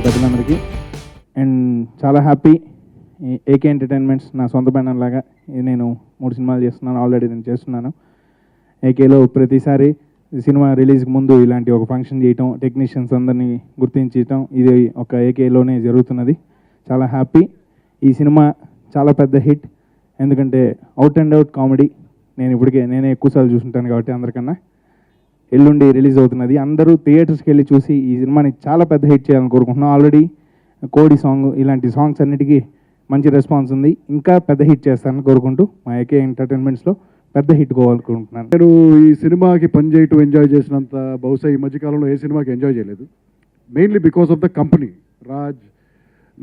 పెద్దలందరికీ. అండ్ చాలా happy. AK entertainments నా సొంత బ్యానర్ లాగా నేను 3 సినిమాలు చేస్తున్నాను. ఆల్రెడీ నేను చేస్తున్నాను. ఏకేలో ప్రతిసారి సినిమా రిలీజ్కి ముందు ఇలాంటి ఒక ఫంక్షన్ చేయటం, టెక్నీషియన్స్ అందరినీ గుర్తించటం, ఇది ఒక ఏకేలోనే జరుగుతున్నది. చాలా హ్యాపీ. ఈ సినిమా చాలా పెద్ద హిట్. ఎందుకంటే అవుట్ అండ్ అవుట్ కామెడీ. నేనే ఎక్కువసార్లు చూసుంటాను కాబట్టి అందరికన్నా. ఎల్లుండి రిలీజ్ అవుతున్నది. అందరూ థియేటర్స్కి వెళ్ళి చూసి ఈ సినిమాని చాలా పెద్ద హిట్ చేయాలని కోరుకుంటున్నాం. ఆల్రెడీ కోడి సాంగ్ ఇలాంటి సాంగ్స్ అన్నిటికీ మంచి రెస్పాన్స్ ఉంది. ఇంకా పెద్ద హిట్ చేస్తానని కోరుకుంటూ మా ఏకే ఎంటర్టైన్మెంట్స్లో పెద్ద హిట్ కోవాలనుకుంటున్నాను. నేను ఈ సినిమాకి పనిచేయటం ఎంజాయ్ చేసినంత బహుశా ఈ మధ్యకాలంలో ఏ సినిమాకి ఎంజాయ్ చేయలేదు. Mainly because of the company. Raj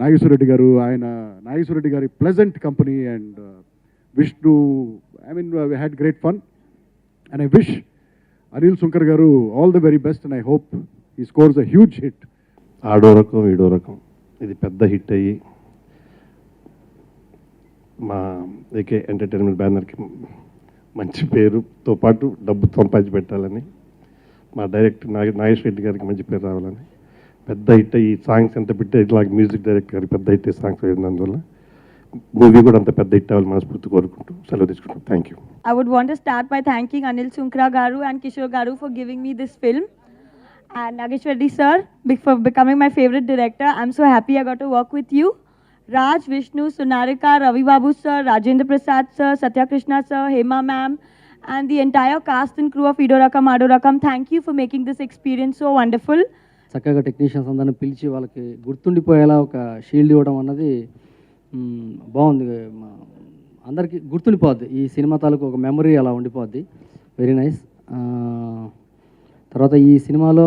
Nageswara Reddy గారు, ఆయన నాగేశ్వరరెడ్డి గారి pleasant company and Vishnu. I mean we had great fun and I wish Anil Sunkar గారు all the very best and I hope ఈ స్కోర్స్ అ హ్యూజ్ హిట్. ఆడో రకం ఈడో రకం ఇది పెద్ద హిట్ అయ్యి మా ఏకే ఎంటర్టైన్మెంట్ బ్యానర్కి మంచి పేరుతో పాటు డబ్బు సంపాదించి పెట్టాలని, మా డైరెక్టర్ నాగేశ్వర రెడ్డి గారికి మంచి పేరు రావాలని, పెద్ద హిట్ అయ్యి సాంగ్స్ ఎంత పెట్టే ఇలాగ మ్యూజిక్ డైరెక్టర్ గారికి పెద్ద హిట్ సాంగ్స్ అయినందువల్ల మూవీ కూడా అంత పెద్ద హిట్ అవ్వాలి మనస్ఫూర్తి కోరుకుంటూ సెలవు తీసుకుంటాం. Thank you. I would want to start by thanking Anil Sunkra Garu and Kishore Garu for giving me this film. And Nageshwar Reddy sir for becoming my favorite director. I'm so happy I got to work with you. Raj, Vishnu, Sunarika, Ravi Babu sir, Rajendra Prasad sir, Satya Krishna sir, Hema ma'am, and the entire cast and crew of Idorakam Adorakam. Thank you for making this experience so wonderful. చక్కగా technicians అందరిని పిలిచి వాళ్ళకి గుర్తుండిపోయేలా ఒక shield ఇవ్వడం అన్నది బాగుంది. అందరికీ గుర్తుండిపోద్ది. ఈ సినిమా తాలూకు ఒక మెమరీ అలా ఉండిపోద్ది. Very nice. తర్వాత ఈ సినిమాలో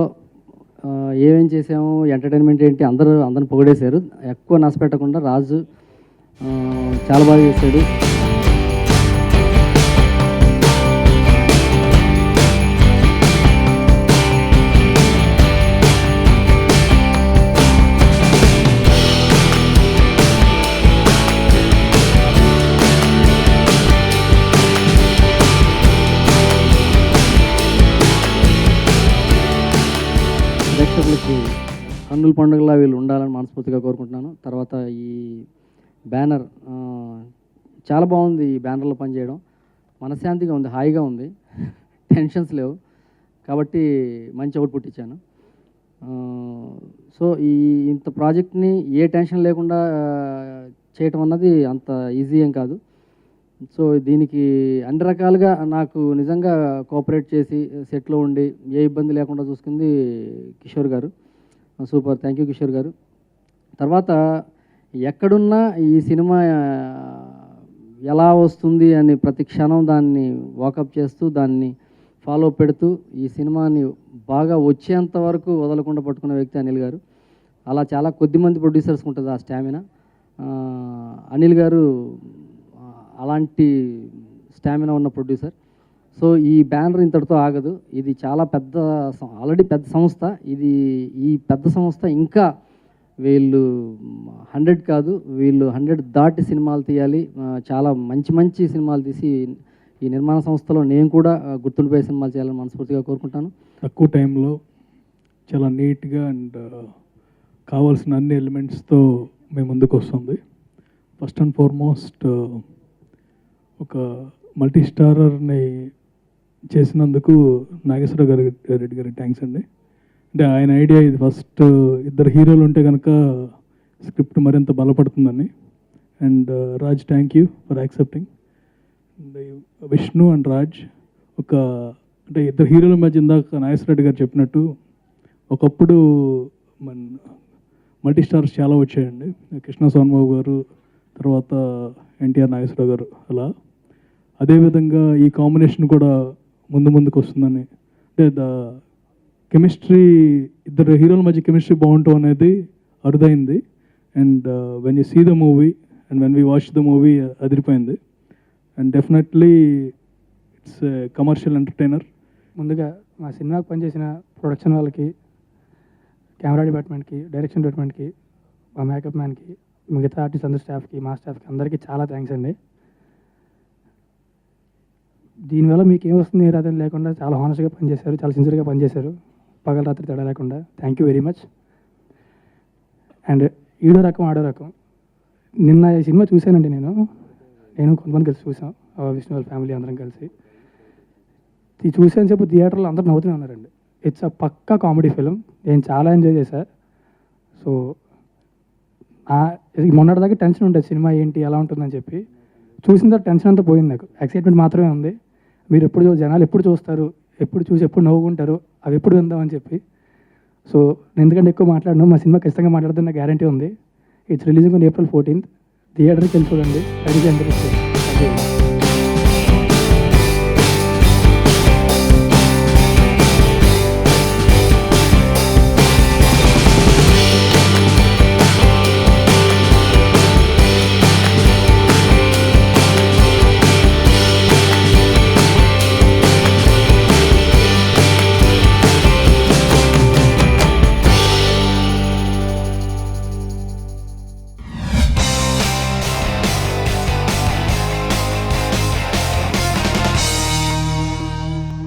ఏమేం చేసాము, ఎంటర్టైన్మెంట్ ఏంటి, అందరిని పొగిడేశారు. ఎక్కువ నష్టపెట్టకుండా రాజు చాలా బాగా చేశాడు. ప్రేక్షకులకి కన్నుల పండుగలా వీళ్ళు ఉండాలని మనస్ఫూర్తిగా కోరుకుంటున్నాను. తర్వాత ఈ బ్యానర్ చాలా బాగుంది. ఈ బ్యానర్లో పనిచేయడం మనశ్శాంతిగా ఉంది, హాయిగా ఉంది, టెన్షన్స్ లేవు. కాబట్టి మంచి అవుట్పుట్ ఇచ్చాను. సో ఇంత ప్రాజెక్ట్ని ఏ టెన్షన్ లేకుండా చేయటం అన్నది అంత ఈజీ ఏం కాదు. సో దీనికి అన్ని రకాలుగా నాకు నిజంగా కోఆపరేట్ చేసి సెట్లో ఉండి ఏ ఇబ్బంది లేకుండా చూసుకుంది కిషోర్ గారు. సూపర్. థ్యాంక్ యూ కిషోర్ గారు. తర్వాత ఎక్కడున్నా ఈ సినిమా ఎలా వస్తుంది అని ప్రతి క్షణం దాన్ని వాకప్ చేస్తూ దాన్ని ఫాలో పెడుతూ ఈ సినిమాని బాగా వచ్చేంత వరకు వదలకుండా పట్టుకున్న వ్యక్తి అనిల్ గారు. అలా చాలా కొద్దిమంది ప్రొడ్యూసర్స్కి ఉంటుంది ఆ స్టామినా. అనిల్ గారు అలాంటి స్టామినా ఉన్న ప్రొడ్యూసర్. సో ఈ బ్యానర్ ఇంతటితో ఆగదు. ఇది చాలా పెద్ద, ఆల్రెడీ పెద్ద సంస్థ. ఈ పెద్ద సంస్థ ఇంకా వీళ్ళు 100 కాదు, వీళ్ళు 100 దాటి సినిమాలు తీయాలి. చాలా మంచి మంచి సినిమాలు తీసి ఈ నిర్మాణ సంస్థలో నేను కూడా గుర్తుండిపోయే సినిమాలు చేయాలని మనస్ఫూర్తిగా కోరుకుంటాను. తక్కువ టైంలో చాలా నీట్గా అండ్ కావాల్సిన అన్ని ఎలిమెంట్స్తో మేము ముందుకు వస్తుంది. ఫస్ట్ అండ్ ఫార్మోస్ట్ ఒక మల్టీ స్టారర్ని చేసినందుకు నాగేశ్వర రెడ్డి గారికి థ్యాంక్స్ అండి. అంటే ఆయన ఐడియా ఇది. ఫస్ట్ ఇద్దరు హీరోలు ఉంటే కనుక స్క్రిప్ట్ మరింత బలపడుతుందని. And Raj, thank you for accepting. Vishnu and Raj అంటే ఇద్దరు హీరోల మధ్య ఇందాక నాగేశ్వర రెడ్డి గారు చెప్పినట్టు ఒకప్పుడు మన మల్టీ స్టార్స్ చాలా వచ్చాయండి. కృష్ణ సోన్బాబు గారు, తర్వాత ఎన్టీఆర్ నాగేశ్వరరావు గారు. అదేవిధంగా ఈ కాంబినేషన్ కూడా ముందుకు వస్తుందని. అంటే కెమిస్ట్రీ, ఇద్దరు హీరోల మధ్య కెమిస్ట్రీ బాగుంటాం అనేది అరుదైంది. And when you see the movie and when we watch the movie అదిరిపోయింది. And definitely it's commercial entertainer. ముందుగా మా సినిమాకి పనిచేసిన ప్రొడక్షన్ వాళ్ళకి, కెమెరా డిపార్ట్మెంట్కి, డైరెక్షన్ డిపార్ట్మెంట్కి, మా మేకప్ మ్యాన్కి, మిగతా ఆర్టిస్ట్ అందరి స్టాఫ్కి, మా స్టాఫ్కి అందరికీ చాలా థ్యాంక్స్ అండి. దీనివల్ల మీకు ఏం వస్తుంది ఏ రాదని లేకుండా చాలా హానెస్ట్గా పనిచేశారు, చాలా సిన్సియర్గా పనిచేశారు, పగల రాత్రి తేడా లేకుండా. Thank you very much. And ఈడో రకం ఆడో రకం. నిన్న ఈ సినిమా చూశానండి నేను కొంతమంది కలిసి చూసాం, విష్ణు వాళ్ళ ఫ్యామిలీ అందరం కలిసి. ఇది చూసాను చెప్పి థియేటర్లో అందరూ నవ్వుతూనే ఉన్నారండి. It's a pakka comedy film. నేను చాలా ఎంజాయ్ చేశాను. సో మొన్నటిదాకా టెన్షన్ ఉంటుంది సినిమా ఏంటి ఎలా ఉంటుందని చెప్పి. చూసిన తర్వాత టెన్షన్ అంతా పోయింది, నాకు ఎక్సైట్మెంట్ మాత్రమే ఉంది. మీరు జనాలు ఎప్పుడు చూస్తారు, ఎప్పుడు చూసి ఎప్పుడు నవ్వుకుంటారు, అవి ఎప్పుడు విందామని చెప్పి. సో నేను ఎందుకంటే ఎక్కువ మాట్లాడను, మా సినిమా ఖచ్చితంగా మాట్లాడుతున్న గ్యారంటీ ఉంది. It's releasing on April 14th. థియేటర్కి వెళ్ళి చూడండి. అది